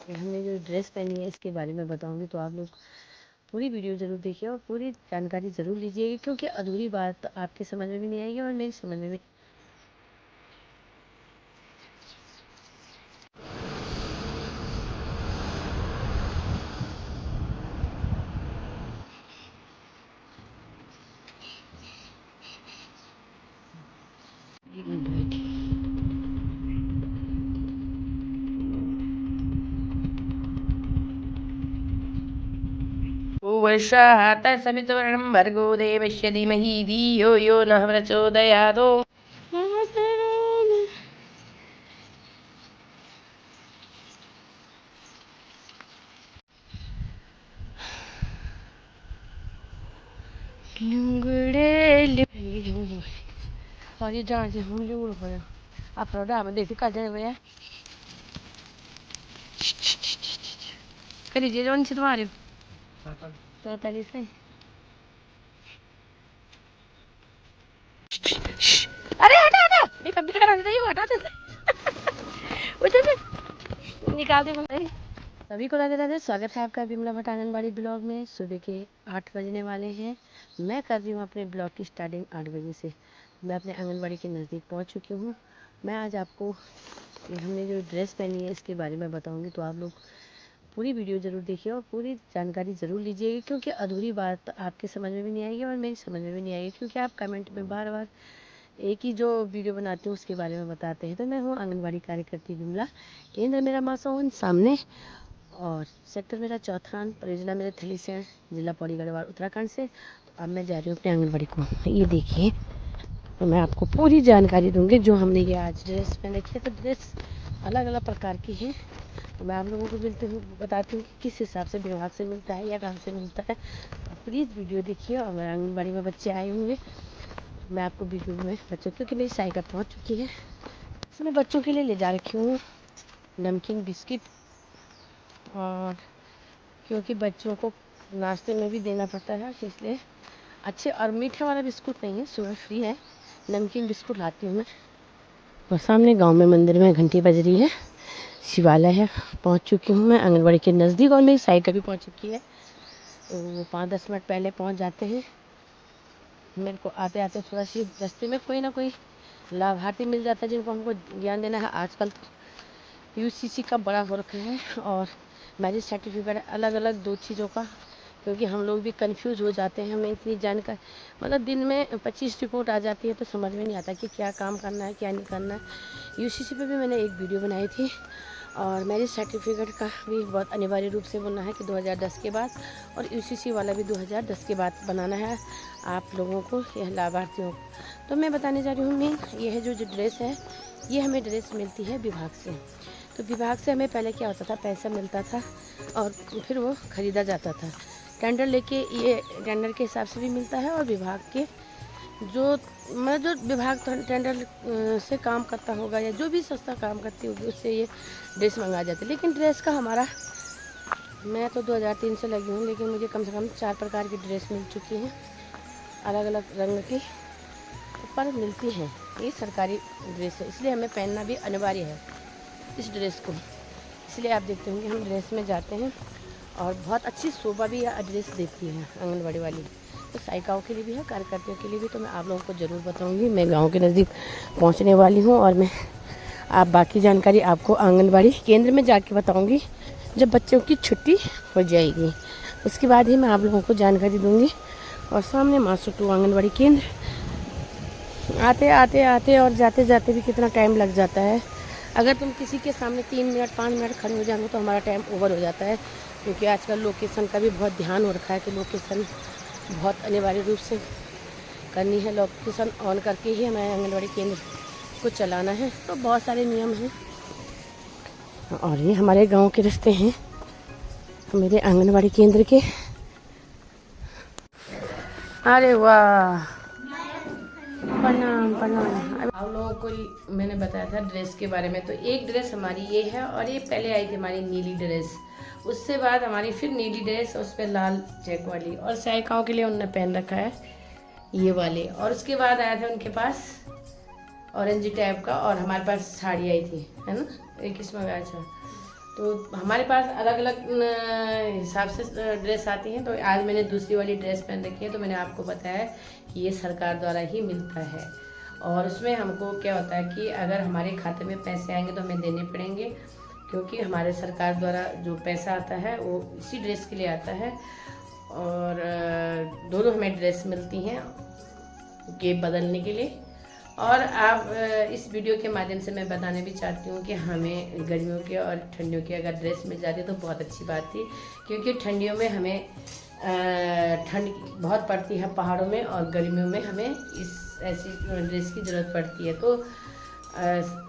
हमने जो ड्रेस पहनी है इसके बारे में बताऊंगी, तो आप लोग पूरी वीडियो ज़रूर देखिए और पूरी जानकारी ज़रूर लीजिएगा, क्योंकि अधूरी बात आपके समझ में भी नहीं आएगी और मेरी समझ में भी। वर्षात् सवितुर्वरेण्यं भर्गो देवस्य धीमहि धियो यो नः प्रचोदयात्। Sorry, jangan dulu ya. Apa udah aman deh kita aja ya. Kali dia jangan situ mari. तो तरी से अरे हटा हटा ये कंप्लीट करा देता है, हटा देता उधर निकाल दे भाई। सभी को राधे राधे, स्वागत है आपका विमला भट्ट आंगनबाड़ी ब्लॉग में। सुबह के 8 बजने वाले हैं। मैं कर रही हूँ अपने ब्लॉग की स्टार्टिंग 8 बजे से। मैं अपने आंगनबाड़ी के नज़दीक पहुँच चुकी हूँ। मैं आज आपको हमने जो ड्रेस पहनी है इसके बारे में बताऊँगी, तो आप लोग पूरी वीडियो ज़रूर देखिए और पूरी जानकारी ज़रूर लीजिएगा, क्योंकि अधूरी बात आपके समझ में भी नहीं आएगी और मेरी समझ में भी नहीं आएगी, क्योंकि आप कमेंट में बार बार एक ही जो वीडियो बनाती हूँ उसके बारे में बताते हैं। तो मैं हूँ आंगनबाड़ी कार्यकर्ती विमला। केंद्र मेरा मासावन सामने और सेक्टर मेरा चौथान, परियोजना मेरे थलीसैंण, जिला पौड़ी गढ़वाल उत्तराखंड से। तो अब मैं जा रही हूँ अपने आंगनबाड़ी को। ये देखिए, तो मैं आपको पूरी जानकारी दूंगी। जो हमने ये आज ड्रेस पहन रखी है, तो ड्रेस अलग अलग प्रकार की है। तो मैं आप लोगों को बताती हूँ कि किस हिसाब से विभाग से मिलता है या कहाँ से मिलता है। तो प्लीज़ वीडियो देखिए। और मेरे आंगनबाड़ी में बच्चे आए हुए, मैं आपको वीडियो में बच्चों, क्योंकि मेरी साइकिल पहुँच चुकी है, इसमें बच्चों के लिए ले जा रखी हूँ नमकीन बिस्किट। और क्योंकि बच्चों को नाश्ते में भी देना पड़ता है, इसलिए अच्छे और मीठे वाला बिस्कुट नहीं है, सुगर फ्री है, नमकीन बिस्कुट लाती हूँ मैं। और सामने गांव में मंदिर में घंटी बज रही है, शिवालय है। पहुंच चुकी हूँ मैं आंगनबाड़ी के नज़दीक और मेरी साइकिल भी पहुंच चुकी है। तो 5-10 मिनट पहले पहुंच जाते हैं। मेरे को आते आते थोड़ा सी रास्ते में कोई ना कोई लाभार्थी मिल जाता है जिनको हमको ज्ञान देना है। आजकल तो यूसीसी का बड़ा हो रखा है और मैरिज सर्टिफिकेट, अलग अलग 2 चीज़ों का, क्योंकि हम लोग भी कंफ्यूज हो जाते हैं। हमें इतनी जानकारी, मतलब दिन में 25 रिपोर्ट आ जाती है, तो समझ में नहीं आता कि क्या काम करना है क्या नहीं करना है। यूसीसी पे भी मैंने एक वीडियो बनाई थी। और मैरिज सर्टिफिकेट का भी बहुत अनिवार्य रूप से बोलना है कि 2010 के बाद, और यूसीसी वाला भी 2010 के बाद बनाना है आप लोगों को, यह लाभार्थियों को। तो मैं बताने जा रही हूँ मेन ये है, जो ड्रेस है, ये हमें ड्रेस मिलती है विभाग से। तो विभाग से हमें पहले क्या होता था, पैसा मिलता था और फिर वो ख़रीदा जाता था टेंडर लेके। ये टेंडर के हिसाब से भी मिलता है, और विभाग के जो जो विभाग टेंडर से काम करता होगा या जो भी संस्था काम करती होगी, उससे ये ड्रेस मंगा जाती है। लेकिन ड्रेस का हमारा, मैं तो 2003 से लगी हूँ, लेकिन मुझे कम से कम 4 प्रकार की ड्रेस मिल चुकी हैं, अलग अलग रंग की पर मिलती हैं। ये सरकारी ड्रेस है, इसलिए हमें पहनना भी अनिवार्य है इस ड्रेस को। इसलिए आप देखते होंगे हम ड्रेस में जाते हैं, और बहुत अच्छी शोभा भी यह ड्रेस देती है आंगनबाड़ी वाली। तो सहायिकाओं के लिए भी है, कार्यकर्ताओं के लिए भी। तो मैं आप लोगों को ज़रूर बताऊंगी। मैं गांव के नज़दीक पहुंचने वाली हूं, और मैं आप बाकी जानकारी आपको आंगनबाड़ी केंद्र में जाके बताऊंगी जब बच्चों की छुट्टी हो जाएगी। उसके बाद ही मैं आप लोगों को जानकारी दूँगी। और सामने मासुटू आंगनबाड़ी केंद्र। आते आते आते और जाते जाते भी कितना टाइम लग जाता है। अगर तुम किसी के सामने 3 मिनट 5 मिनट खड़े हो जाओगे तो हमारा टाइम ओवर हो जाता है, क्योंकि आजकल लोकेशन का भी बहुत ध्यान हो रखा है कि लोकेशन बहुत अनिवार्य रूप से करनी है। लोकेशन ऑन करके ही हमें आंगनबाड़ी केंद्र को चलाना है। तो बहुत सारे नियम हैं। और ये हमारे गांव के रास्ते हैं मेरे आंगनबाड़ी केंद्र के। अरे वाह, प्रणाम प्रणाम। आप लोगों को मैंने बताया था ड्रेस के बारे में। तो एक ड्रेस हमारी ये है, और ये पहले आई थी हमारी नीली ड्रेस। उससे बाद हमारी फिर नीली ड्रेस, उस पर लाल चेक वाली, और सहायिकाओं के लिए उन्होंने पहन रखा है ये वाले। और उसके बाद आया था उनके पास ऑरेंज टाइप का, और हमारे पास साड़ी आई थी, है ना, एक इसमें आया था। तो हमारे पास अलग अलग हिसाब से ड्रेस आती हैं। तो आज मैंने दूसरी वाली ड्रेस पहन रखी है, तो मैंने आपको बताया कि ये सरकार द्वारा ही मिलता है। और उसमें हमको क्या होता है कि अगर हमारे खाते में पैसे आएंगे तो हमें देने पड़ेंगे, क्योंकि हमारे सरकार द्वारा जो पैसा आता है वो इसी ड्रेस के लिए आता है। और दोनों हमें ड्रेस मिलती हैं ये बदलने के लिए। और आप इस वीडियो के माध्यम से मैं बताने भी चाहती हूँ कि हमें गर्मियों के और ठंडियों की अगर ड्रेस मिल जाती तो बहुत अच्छी बात थी, क्योंकि ठंडियों में हमें ठंड बहुत पड़ती है पहाड़ों में, और गर्मियों में हमें इस ऐसी ड्रेस की ज़रूरत पड़ती है। तो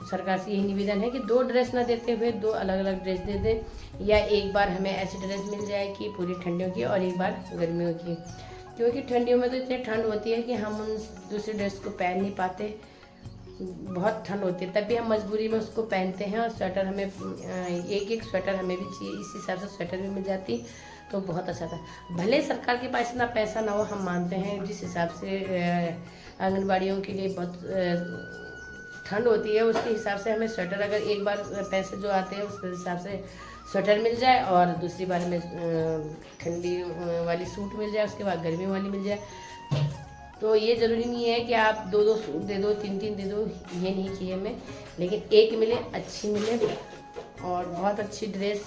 सरकार से यही निवेदन है कि 2 ड्रेस ना देते हुए 2 अलग अलग ड्रेस दे दें, या एक बार हमें ऐसी ड्रेस मिल जाए कि पूरी ठंडियों की और एक बार गर्मियों की। क्योंकि ठंडियों में तो इतनी ठंड होती है कि हम उन दूसरी ड्रेस को पहन नहीं पाते, बहुत ठंड होती है, तब भी हम मजबूरी में उसको पहनते हैं। और स्वेटर हमें एक एक स्वेटर हमें भी चाहिए, इस हिसाब से स्वेटर भी मिल जाती तो बहुत अच्छा था। भले सरकार के पास इतना पैसा ना हो, हम मानते हैं जिस हिसाब से आंगनबाड़ियों के लिए बहुत ठंड होती है, उसके हिसाब से हमें स्वेटर, अगर एक बार पैसे जो आते हैं उसके हिसाब से स्वेटर मिल जाए और दूसरी बार में ठंडी वाली सूट मिल जाए, उसके बाद गर्मी वाली मिल जाए। तो ये ज़रूरी नहीं है कि आप 2-2 सूट दे दो, 3-3 दे दो, ये नहीं चाहिए हमें, लेकिन एक मिले, अच्छी मिले। और बहुत अच्छी ड्रेस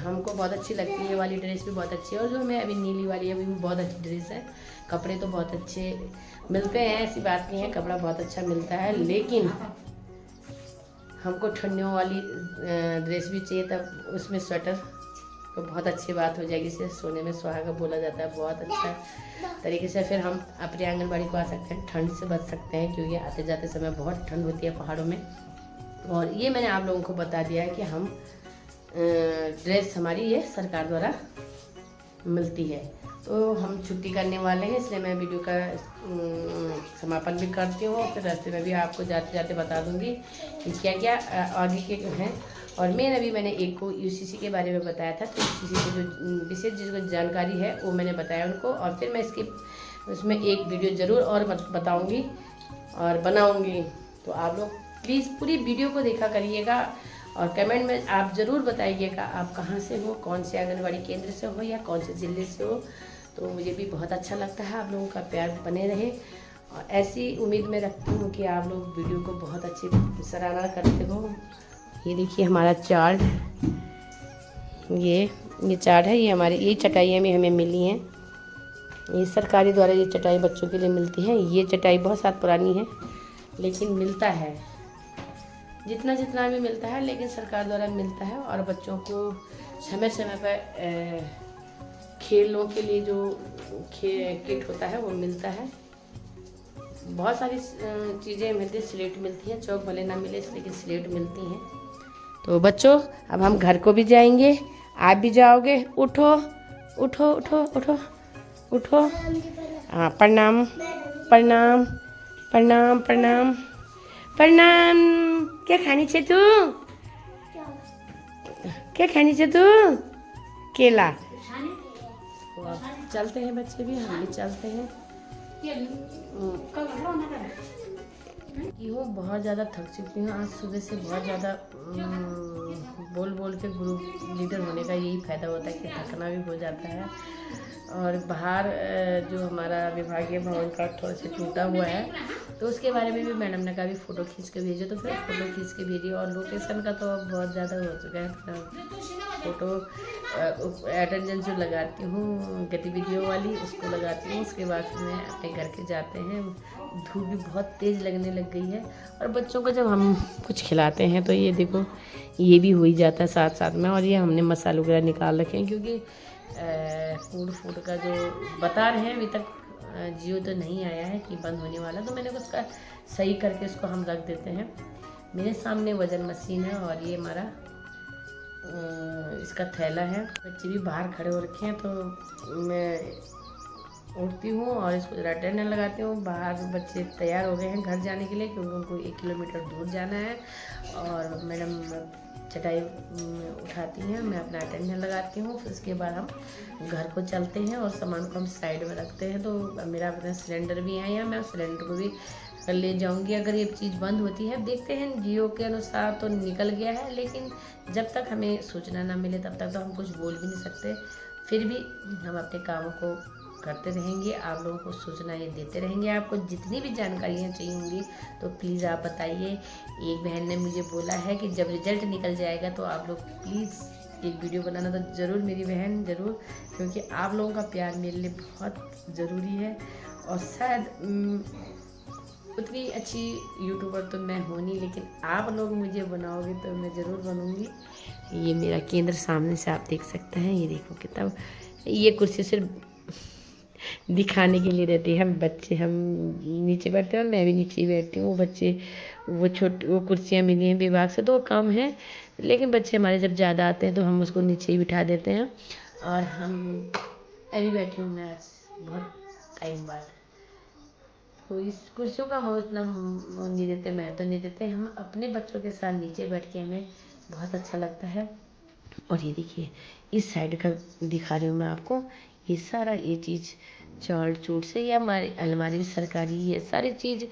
हमको बहुत अच्छी लगती है, ये वाली ड्रेस भी बहुत अच्छी है। और जो हमें अभी नीली वाली है वो भी बहुत अच्छी ड्रेस है। कपड़े तो बहुत अच्छे मिलते हैं, ऐसी बात नहीं है, कपड़ा बहुत अच्छा मिलता है, लेकिन हमको ठंडियों वाली ड्रेस भी चाहिए, तब उसमें स्वेटर तो बहुत अच्छी बात हो जाएगी। इसे सोने में सुहागा बोला जाता है, बहुत अच्छा तरीके से फिर हम अपने आंगनबाड़ी को आ सकते हैं, ठंड से बच सकते हैं, क्योंकि आते जाते समय बहुत ठंड होती है पहाड़ों में। और ये मैंने आप लोगों को बता दिया है कि हम ड्रेस हमारी ये सरकार द्वारा मिलती है। तो हम छुट्टी करने वाले हैं, इसलिए मैं वीडियो का समापन भी करती हूँ। फिर रास्ते में भी आपको जाते जाते बता दूँगी कि क्या क्या आगे के हैं। और मैंने एक को यूसीसी के बारे में बताया था, तो यूसीसी की जो विशेष जिसको जानकारी है वो मैंने बताया उनको। और फिर मैं उसमें एक वीडियो ज़रूर और बताऊँगी और बनाऊँगी। तो आप लोग प्लीज़ पूरी वीडियो को देखा करिएगा, और कमेंट में आप ज़रूर बताइएगा आप कहाँ से हो, कौन से आंगनबाड़ी केंद्र से हो या कौन से ज़िले से हो। तो मुझे भी बहुत अच्छा लगता है, आप लोगों का प्यार बने रहे। और ऐसी उम्मीद मैं रखती हूँ कि आप लोग वीडियो को बहुत अच्छी सराहना करते हो। ये देखिए हमारा चार्ट, ये चार्ट है, ये हमारी ये चटाइयाँ भी हमें मिली हैं। ये सरकारी द्वारा ये चटाई बच्चों के लिए मिलती है। ये चटाई बहुत साल पुरानी है, लेकिन मिलता है जितना जितना भी मिलता है, लेकिन सरकार द्वारा मिलता है। और बच्चों को समय समय पर खेलों के लिए जो किट होता है वो मिलता है। बहुत सारी चीज़ें मिलती है, स्लेट मिलती है, चौक भले ना मिले लेकिन स्लेट मिलती हैं। तो बच्चों अब हम घर को भी जाएंगे, आप भी जाओगे। उठो उठो उठो उठो उठो। हाँ, प्रणाम प्रणाम प्रणाम प्रणाम प्रणाम। क्या खानी छे तू? क्या खानी छे तू? केला। तो अब चलते हैं बच्चे भी, हम भी चलते हैं। हूँ बहुत ज़्यादा थक चुकी हूँ आज सुबह से, बहुत ज़्यादा बोल बोल के ग्रुप लीडर होने का यही फ़ायदा होता है कि थकना भी हो जाता है। और बाहर जो हमारा विभागीय भवन का थोड़ा सा टूटा हुआ है, तो उसके बारे में भी मैडम ने कहा भी फ़ोटो खींच के भेजो, तो फिर फ़ोटो खींच के भेजी। और लोकेशन का तो अब बहुत ज़्यादा हो चुका है, फ़ोटो अटेंडेंस जो लगाती हूँ गतिविधियों वाली उसको लगाती हूँ, उसके बाद फिर मैं अपने घर के जाते हैं। धूप भी बहुत तेज़ लगने लग गई है, और बच्चों को जब हम कुछ खिलाते हैं तो ये देखो ये भी हो ही जाता है साथ साथ में। और ये हमने मसाले वगैरह निकाल रखे हैं, क्योंकि फूड का जो बता रहे हैं अभी तक जियो तो नहीं आया है कि बंद होने वाला, तो मैंने उसका सही करके उसको हम रख देते हैं। मेरे सामने वज़न मशीन है, और ये हमारा इसका थैला है। बच्चे भी बाहर खड़े हो रखे हैं, तो मैं उठती हूँ और इसको जरा टेंडर लगाती हूँ। बाहर बच्चे तैयार हो गए हैं घर जाने के लिए, क्योंकि उनको 1 किलोमीटर दूर जाना है। और मैडम चटाई उठाती हैं, मैं अपना अटेंडर लगाती हूँ। फिर उसके बाद हम घर को चलते हैं और सामान को हम साइड में रखते हैं। तो मेरा अपना सिलेंडर भी है यहाँ, मैं सिलेंडर को भी कर ले जाऊंगी अगर ये चीज़ बंद होती है। देखते हैं, जियो के अनुसार तो निकल गया है, लेकिन जब तक हमें सूचना ना मिले तब तक तो हम कुछ बोल भी नहीं सकते। फिर भी हम अपने कामों को करते रहेंगे, आप लोगों को सूचनाएं देते रहेंगे। आपको जितनी भी जानकारियाँ चाहिए होंगी तो प्लीज़ आप बताइए। एक बहन ने मुझे बोला है कि जब रिजल्ट निकल जाएगा तो आप लोग प्लीज़ एक वीडियो बनाना, तो ज़रूर मेरी बहन, ज़रूर, क्योंकि आप लोगों का प्यार मेरे लिए बहुत ज़रूरी है। और शायद उतनी अच्छी यूट्यूबर तो मैं हूँ नहीं, लेकिन आप लोग मुझे बनाओगे तो मैं ज़रूर बनूँगी। ये मेरा केंद्र सामने से आप देख सकते हैं, ये देखो कितना, ये कुर्सी सिर्फ दिखाने के लिए रहती है। हम बच्चे, हम नीचे बैठते हैं और मैं भी नीचे ही बैठती हूँ। वो बच्चे, वो कुर्सियाँ मिली हैं विभाग से तो कम है, लेकिन बच्चे हमारे जब ज़्यादा आते हैं तो हम उसको नीचे ही बिठा देते हैं। और हम अभी बैठी हूँ मैं आज बहुत टाइम बाद, तो इस कुर्सियों का हम इतना नहीं देते, मैं तो नहीं देते। हम अपने बच्चों के साथ नीचे बैठ के हमें बहुत अच्छा लगता है। और ये देखिए इस साइड का दिखा रही हूँ मैं आपको, ये सारा ये चीज़ चार्ट चूट से, या हमारी अलमारी सरकारी, ये सारी चीज़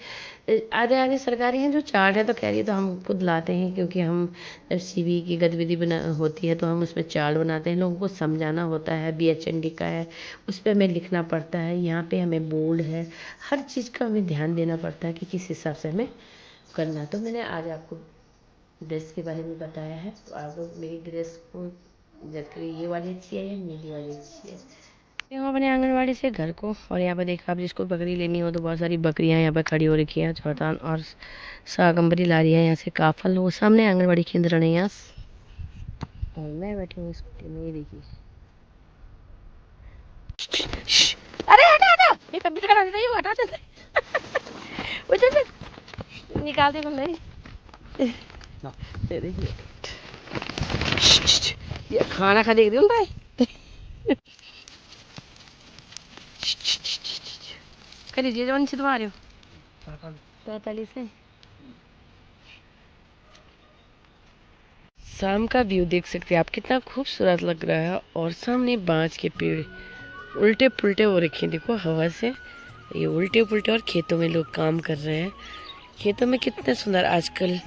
आधे आधे सरकारी हैं। जो चार्ट है तो कह रही है तो हम खुद लाते हैं, क्योंकि हम जब सीवी की गतिविधि बना होती है तो हम उसमें चार्ट बनाते हैं, लोगों को समझाना होता है। BHND का है, उस पर हमें लिखना पड़ता है, यहाँ पे हमें बोर्ड है, हर चीज़ का हमें ध्यान देना पड़ता है कि किस हिसाब से हमें करना है। तो मैंने आज आपको ड्रेस के बारे में बताया है, तो आप लोग मेरी ड्रेस को जज करिए, ये वाली अच्छी है या नीली वाली अच्छी है। हम अपने आंगनवाड़ी से घर को, और यहाँ पर देखा, आप जिसको बकरी लेनी हो तो बहुत सारी बकरियाँ यहाँ पर खड़ी हो रखी हैं, चौतान और सागंबरी ला रही है यहाँ से काफल। वो सामने आंगनवाड़ी केंद्र नहीं है, और मैं बैठी हूँ स्कूटी में, ये देखिए। अरे हटा हटा, ये कंप्यूटर करा देता है, ये हटा देता है। निकाल दे नहीं, ये देखिए, ये खाना खा देख दूँ भाई। करिए जवन से तुम्हारे हो 45 है। शाम का व्यू देख सकते हैं आप, कितना खूबसूरत लग रहा है। और सामने बांस के पेड़ उल्टे पुल्टे हो रखे हैं, देखो हवा से ये उल्टे पुल्टे। और खेतों में लोग काम कर रहे हैं, खेतों में कितने सुंदर आजकल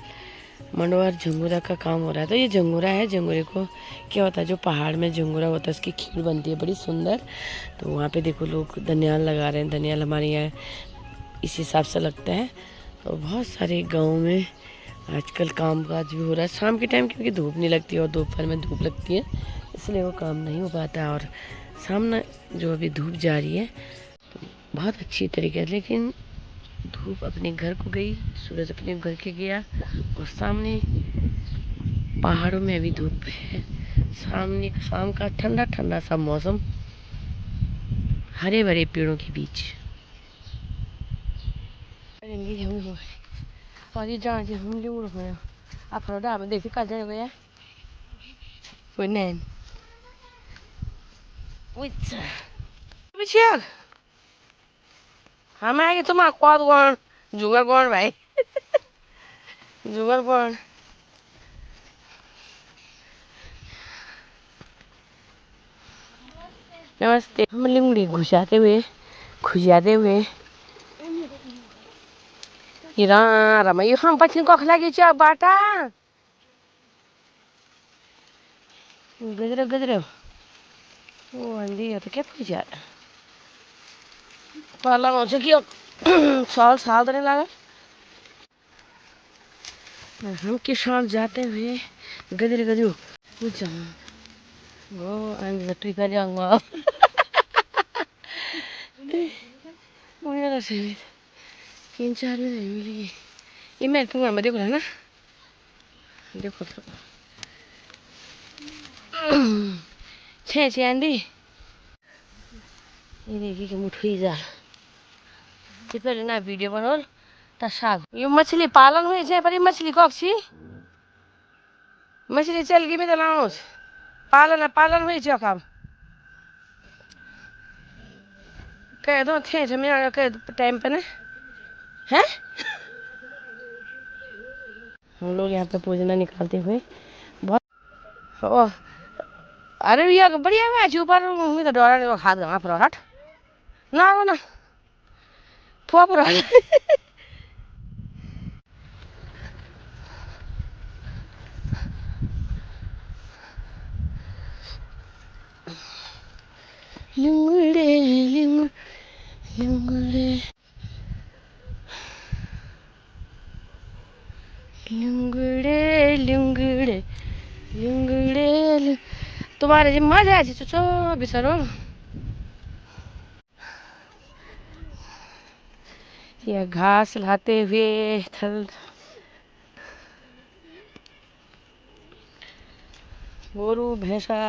मंडवा झंगोरा का काम हो रहा है। तो ये झंगोरा है, झंगोरे को क्या होता है, जो पहाड़ में झंगोरा होता है उसकी खीर बनती है बड़ी सुंदर। तो वहाँ पे देखो लोग धनियाल लगा रहे हैं, धनियाल हमारे यहाँ इस हिसाब से लगता है। तो बहुत सारे गाँव में आजकल काम काज भी हो रहा है शाम के टाइम, क्योंकि धूप नहीं लगती और दोपहर में धूप लगती है, इसलिए वो काम नहीं हो पाता है। और सामने जो अभी धूप जा रही है तो बहुत अच्छी तरीके से, लेकिन धूप अपने घर को गई, सूरज अपने घर के गया, और सामने पहाड़ों में अभी धूप है। सामने शाम का ठंडा ठंडा सा मौसम, हरे भरे पेड़ों के बीच। और ये जहाँ हम जो उड़ गए आप डाल में देखिए कल जाए गए với nền. Ui trời. Với chiếc. Hả mai cái tôi mà qua con. Dùng ra con vậy. Dùng ra con. नमस्ते। हम लिंगड़ी घुसाते हुए हिरा रमा यो हम पछि कख लागि छ बाटा गजरे गजरे ओ अंदी यो त के पुजा पाला आउँछ कि साल साल त नहीं लगा। हम के साथ जाते हुए गजरे गजरे पूजा वो अंदर टुई का जाऊंगा मुझे तो सही 3-4 में नहीं मिली ये मैं तुम्हारे में देखो ना देखो तो छे छे आंधी ये देखिए कि मुठुई जाल ये पहले ना वीडियो बनाओ ता साग ये मछली पालन हुई है पर ये मछली कौन मछली चल गई में तो लाओ पालन हुई है काम कह दो थे जमीन कह टाइम पे ना है। हम लोग यहाँ पे पूजना निकालते हुए बहुत ओ अरे भैया बढ़िया है ऊपर मैं तो डरा नहीं हाथ गवा पर हट ना वो ना फुआ पर लुंगड़े लुंगड़े लुंगड़े लुंगड़े लुंगड़े तुम्हारे जी मजा आए छो बिसरो यह घास लाते हुए थल गोरू भैंसा